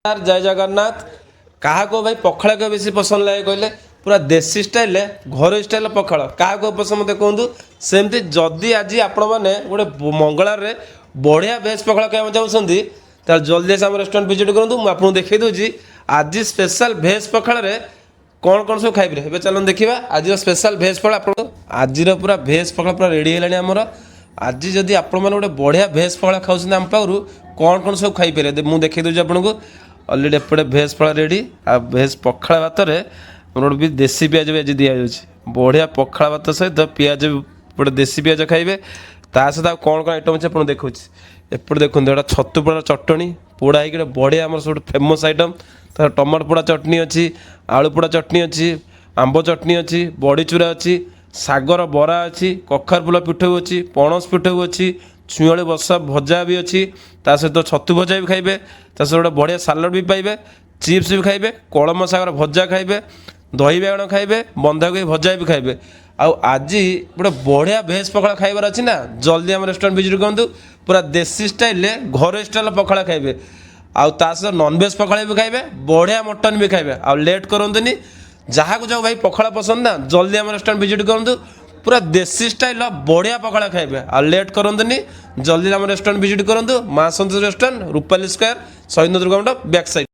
यार जय जगन्नाथ। क्या भाई पखाड़ के बेसी पसंद लगे कहले पूरा देसी स्टाइल घर स्टाइल पखाड़ क्या पसंद मत कहतु सेमती जदि आज आपण मैंने गोटे मंगलार बढ़िया भेज पखाड़ खाया चाहते तो जल्दी आम रेस्टोरेंट विजिट करूँ मुझे देखी दूसरी आज स्पेशल भेज पखाड़ कौन कौन सब खाइबे चलो देखा आज स्पेशल भेज पखाड़ आप आज पूरा भेज पखाड़ पूरा रेडी है आमर आज जदि आपण मैंने गोटे बढ़िया भेज पखाड़ खाऊँ आम पाखु कौन कौन सब खाईपर मुझे देखी दूसरी आपको अलरेडी एपटे भेज पखाड़ रेडी आ भेज पखाड़ भात मोर भी देसी पिज भी आज दि जाऊँगी बढ़िया पखाड़ भात सहित पिज गोटे देसी पिज खाइबे ता सहित कौन कौन आइटम अच्छे आपको देखुँ एपटे देखते गोटे छतु पोड़ा चटनी पोड़ा हो बढ़िया आम सब फेमस आइटम तार टमाटो पोड़ा चटनी अच्छी आलू पोड़ा चटनी अच्छी आंब चटनी अच्छी बड़ी चूरा अच्छी सागर बरा अच्छी कखार फुल पिठू अच्छी पणस पिठू अच्छी छुआड़ी बसा भजा भी अच्छी ता सहित छतु भजा भी खाइबे ता सहित गोटे बढ़िया सालड भी पाइबे चिप्स भी खाइबे कलम सागर भजा खाइबे दही बाइगण खाइबे बंधाकोबी भजा भी खाइबे आज गोटे बढ़िया भेज पखाड़ खाइबार अच्छी ना जल्दी आम रेस्टोरेंट विजिट करूँ पूरा देसी स्टाइल घर स्टाइल पखाड़ खाइबे ता सहित नॉनभेज पखाड़ भी खाइबे बढ़िया मटन भी खाइबे लेट करंतुनी जहाँ को जाओ भाई पखाड़ पसंद ना जल्दी आम रेस्टोरेंट विजिट करूँ पूरा देसी स्टाइल बढ़िया पखाड़ खाइबे लेट करंतुनी जल्दी आम रेस्टोरेंट विजिट करूँ माँ संतोष रेस्टोरेंट रूपाली स्क्वायर शहीद दुर्गा मंडप बैक साइड।